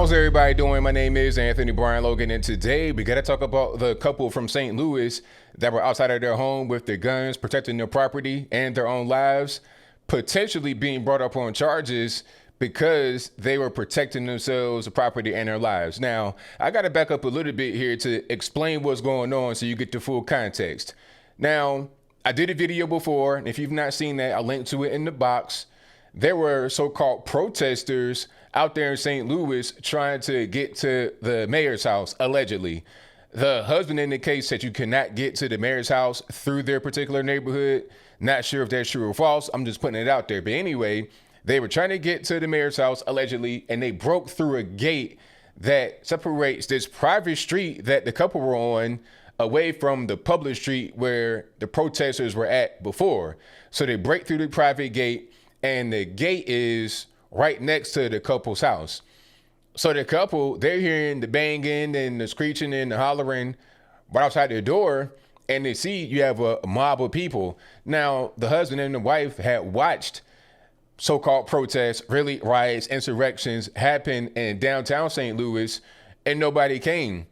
How's everybody doing? My name is Anthony Brian Logan, and today we got to talk about the couple from St. Louis that were outside of their home with their guns, protecting their property and their own lives, potentially being brought up on charges because they were protecting themselves, the property, and their lives. Now, I got to back up a little bit here to explain what's going on so you get the full context. Now, I did a video before, and if you've not seen that, I'll link to it in the box. There were so-called protesters out there in St. Louis trying to get to the mayor's house, allegedly. The husband indicates that you cannot get to the mayor's house through their particular neighborhood. Not sure if that's true or false. I'm just putting it out there. But anyway, they were trying to get to the mayor's house, allegedly, and they broke through a gate that separates this private street that the couple were on away from the public street where the protesters were at before. So they break through the private gate, and the gate is right next to the couple's house. So the couple, they're hearing the banging and the screeching and the hollering right outside their door, and they see you have a mob of people. Now, the husband and the wife had watched so-called protests, really riots, insurrections happen in downtown St. Louis, and nobody came.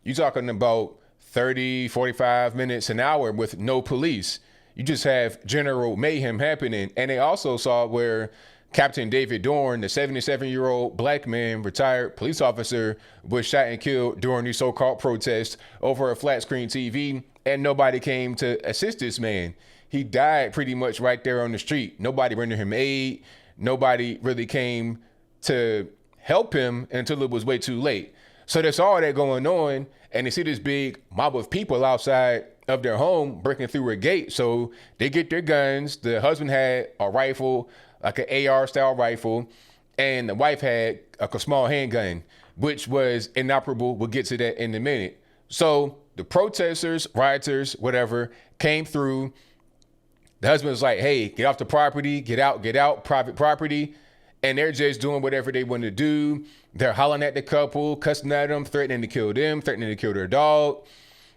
You're talking about 30, 45 minutes, an hour with no police. You just have general mayhem happening. And they also saw where Captain David Dorn, the 77-year-old black man, retired police officer, was shot and killed during these so-called protests over a flat screen TV, and nobody came to assist this man. He died pretty much right there on the street. Nobody rendered him aid. Nobody really came to help him until it was way too late. So there's all that going on, and they see this big mob of people outside of their home breaking through a gate. So they get their guns. The husband had a rifle, like an AR style rifle, and the wife had a small handgun, which was inoperable. We'll get to that in a minute. So the protesters, rioters, whatever, came through. The husband was like, hey, get off the property, get out, private property. And they're just doing whatever they want to do. They're hollering at the couple, cussing at them, threatening to kill them, threatening to kill their dog.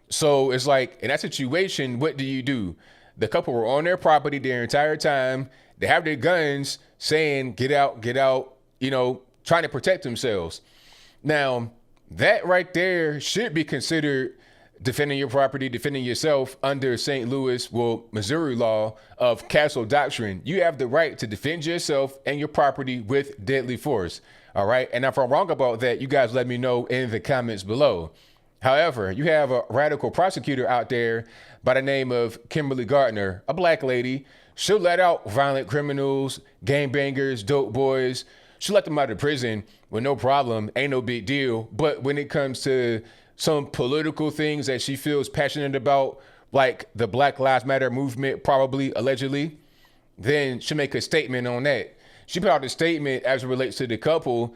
So it's like, in that situation, what do? The couple were on their property their entire time. They have their guns saying, get out, trying to protect themselves. Now, that right there should be considered defending your property, defending yourself under St. Louis, Missouri law of castle doctrine. You have the right to defend yourself and your property with deadly force. All right. And if I'm wrong about that, you guys let me know in the comments below. However, you have a radical prosecutor out there by the name of Kimberly Gardner, a black lady. She'll let out violent criminals, gangbangers, dope boys. She'll let them out of prison with no problem. Ain't no big deal. But when it comes to some political things that she feels passionate about, like the Black Lives Matter movement, probably, allegedly, then she'll make a statement on that. She put out a statement as it relates to the couple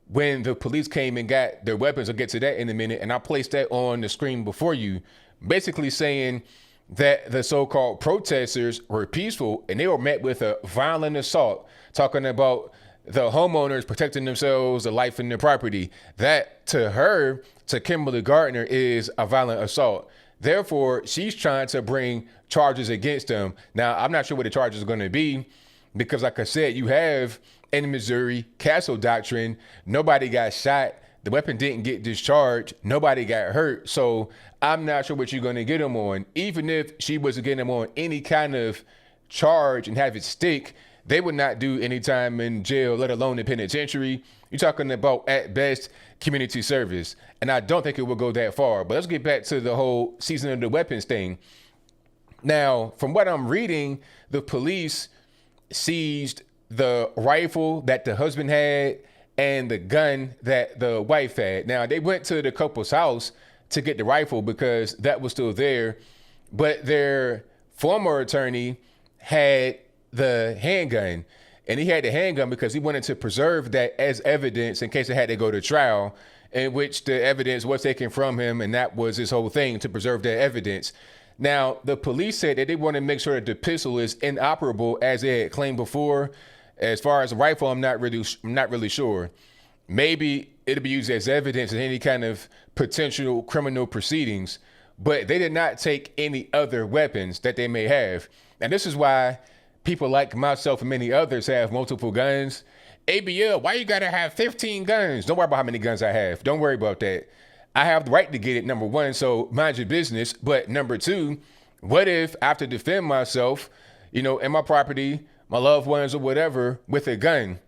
when the police came and got their weapons. I'll get to that in a minute. And I'll place that on the screen before you, basically saying that the so-called protesters were peaceful and they were met with a violent assault, talking about the homeowners protecting themselves, the life and their property. That to her, to Kimberly Gardner, is a violent assault. Therefore, she's trying to bring charges against them. Now, I'm not sure what the charges are going to be because, like I said, you have in Missouri castle doctrine. Nobody got shot. The weapon didn't get discharged. Nobody got hurt. So I'm not sure what you're going to get them on. Even if she was to get them on any kind of charge and have it stick, they would not do any time in jail, let alone in penitentiary. You're talking about, at best, community service. And I don't think it will go that far. But let's get back to the whole season of the weapons thing. Now, from what I'm reading, the police seized the rifle that the husband had and the gun that the wife had. Now, they went to the couple's house to get the rifle because that was still there. But their former attorney had the handgun, and he had the handgun because he wanted to preserve that as evidence in case it had to go to trial, in which the evidence was taken from him, and that was his whole thing, to preserve that evidence. Now, the police said that they want to make sure that the pistol is inoperable as they had claimed before. As far as the rifle, I'm not really sure. Maybe it'll be used as evidence in any kind of potential criminal proceedings, but they did not take any other weapons that they may have. And this is why people like myself and many others have multiple guns. ABL, why you gotta have 15 guns? Don't worry about how many guns I have. Don't worry about that. I have the right to get it, number one, so mind your business. But number two, what if I have to defend myself, and my property, my loved ones or whatever, with a gun?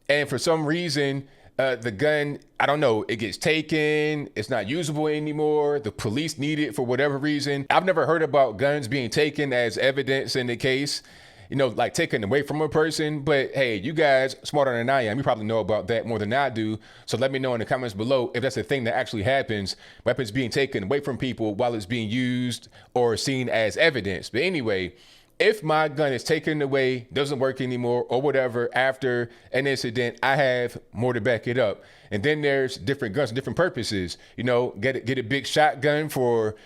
And for some reason, the gun, I don't know, it gets taken, it's not usable anymore, the police need it for whatever reason. I've never heard about guns being taken as evidence in the case, like taken away from a person. But hey, you guys smarter than I am, you probably know about that more than I do. So let me know in the comments below if that's a thing that actually happens, weapons being taken away from people while it's being used or seen as evidence. But anyway, if my gun is taken away, doesn't work anymore or whatever after an incident, I have more to back it up. And then there's different guns, different purposes. Get a big shotgun for,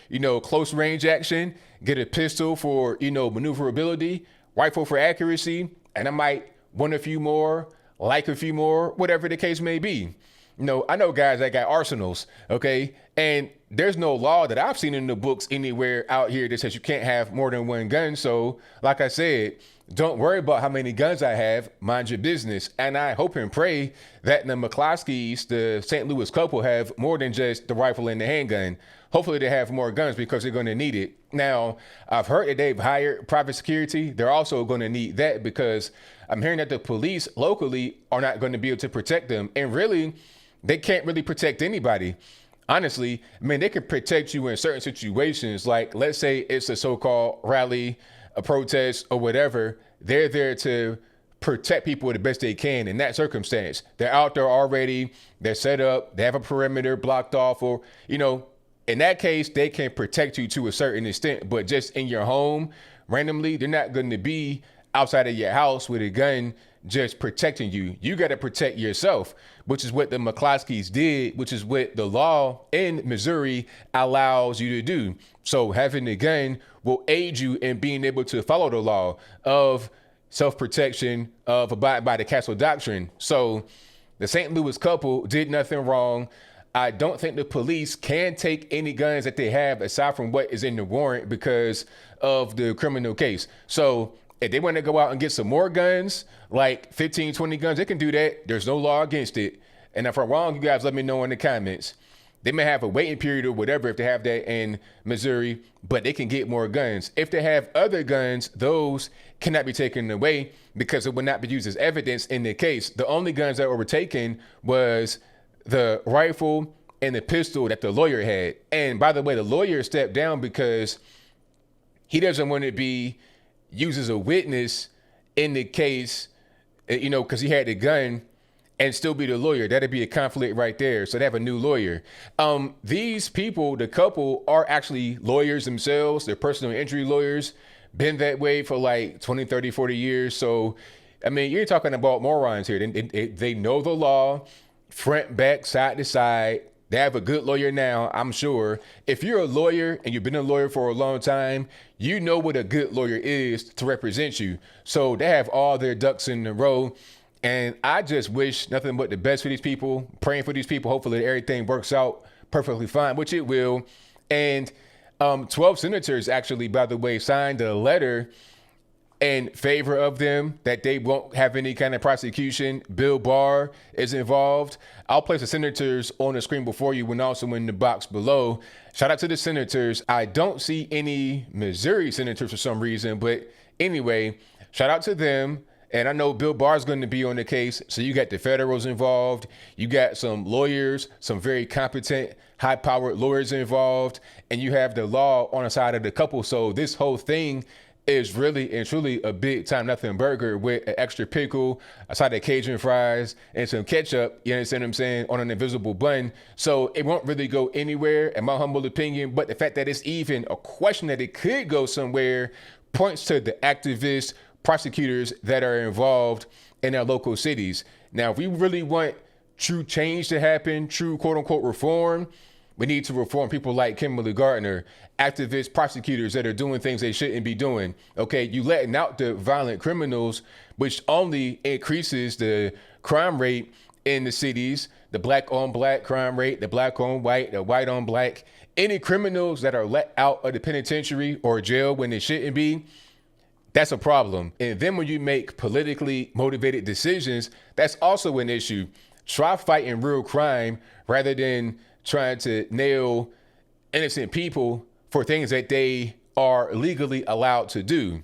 close range action, get a pistol for, maneuverability, rifle for accuracy, and I might want a few more, like a few more, whatever the case may be. I know guys that got arsenals, okay? And there's no law that I've seen in the books anywhere out here that says you can't have more than one gun. So like I said, don't worry about how many guns I have, mind your business. And I hope and pray that the McCloskeys, the St. Louis couple, have more than just the rifle and the handgun. Hopefully they have more guns because they're going to need it. Now, I've heard that they've hired private security. They're also going to need that because I'm hearing that the police locally are not going to be able to protect them. And really, they can't really protect anybody. Honestly, they can protect you in certain situations. Like, let's say it's a so-called rally, a protest or whatever. They're there to protect people the best they can in that circumstance. They're out there already. They're set up. They have a perimeter blocked off, or, in that case, they can protect you to a certain extent. But just in your home, randomly, they're not going to be outside of your house with a gun just protecting you. You got to protect yourself, which is what the McCloskeys did, which is what the law in Missouri allows you to do. So having a gun will aid you in being able to follow the law of self-protection, of abide by the Castle Doctrine. So the St. Louis couple did nothing wrong. I don't think the police can take any guns that they have aside from what is in the warrant because of the criminal case. So if they want to go out and get some more guns, like 15, 20 guns, they can do that. There's no law against it. And if I'm wrong, you guys let me know in the comments. They may have a waiting period or whatever if they have that in Missouri, but they can get more guns. If they have other guns, those cannot be taken away because it will not be used as evidence in the case. The only guns that were taken was the rifle and the pistol that the lawyer had. And by the way, the lawyer stepped down because he doesn't want to be used as a witness in the case, because he had the gun and still be the lawyer. That'd be a conflict right there. So they have a new lawyer. These people, the couple, are actually lawyers themselves. They're personal injury lawyers, been that way for like 20, 30, 40 years. So, you're talking about morons here. They know the law, front, back, side to side. They have a good lawyer now, I'm sure. If you're a lawyer and you've been a lawyer for a long time, you know what a good lawyer is to represent you. So they have all their ducks in a row. And I just wish nothing but the best for these people, praying for these people. Hopefully everything works out perfectly fine, which it will. And 12 senators actually, by the way, signed a letter in favor of them that they won't have any kind of prosecution. Bill Barr is involved. I'll place the senators on the screen before you and also in the box below. Shout out to the senators. I don't see any Missouri senators for some reason, but anyway, shout out to them. And I know Bill Barr is going to be on the case. So you got the federals involved. You got some lawyers, some very competent, high-powered lawyers involved. And you have the law on the side of the couple. So this whole thing is really and truly a big time nothing burger with an extra pickle, a side of Cajun fries, and some ketchup, you understand what I'm saying, on an invisible bun. So it won't really go anywhere, in my humble opinion. But the fact that it's even a question that it could go somewhere points to the activists, prosecutors that are involved in their local cities. Now, if we really want true change to happen, true quote unquote reform, we need to reform people like Kimberly Gardner, activists, prosecutors that are doing things they shouldn't be doing. Okay, you letting out the violent criminals, which only increases the crime rate in the cities, the black on black crime rate, the black on white, the white on black. Any criminals that are let out of the penitentiary or jail when they shouldn't be, That's a problem. And then when you make politically motivated decisions, that's also an issue. Try fighting real crime rather than trying to nail innocent people for things that they are legally allowed to do.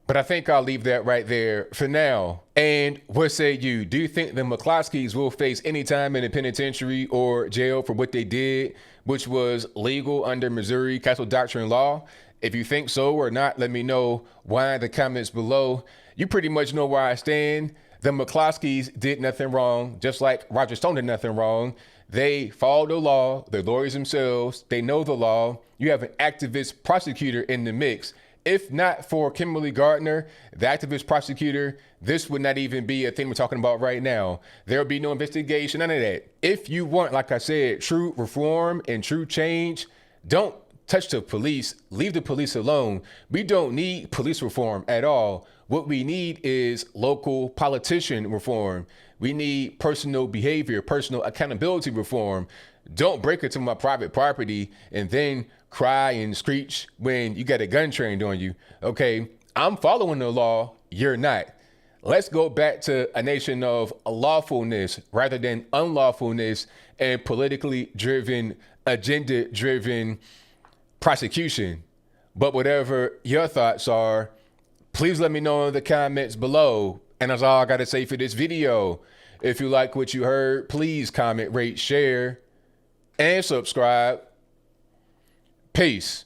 But I think I'll leave that right there for now. And what say you? Do you think the McCloskeys will face any time in the penitentiary or jail for what they did, which was legal under Missouri Castle Doctrine law? If you think so or not, let me know. Why in the comments below. You pretty much know where I stand. The McCloskeys did nothing wrong, just like Roger Stone did nothing wrong. They followed the law, they're lawyers themselves, they know the law. You have an activist prosecutor in the mix. If not for Kimberly Gardner, the activist prosecutor, this would not even be a thing we're talking about right now. There will be no investigation, none of that. If you want, like I said, true reform and true change, don't touch the police, leave the police alone. We don't need police reform at all. What we need is local politician reform. We need personal behavior, personal accountability reform. Don't break into my private property and then cry and screech when you got a gun trained on you. Okay, I'm following the law, you're not. Let's go back to a nation of lawfulness rather than unlawfulness and politically driven, agenda driven prosecution. But whatever your thoughts are, please let me know in the comments below. And that's all I got to say for this video. If you like what you heard, please comment, rate, share, and subscribe. Peace.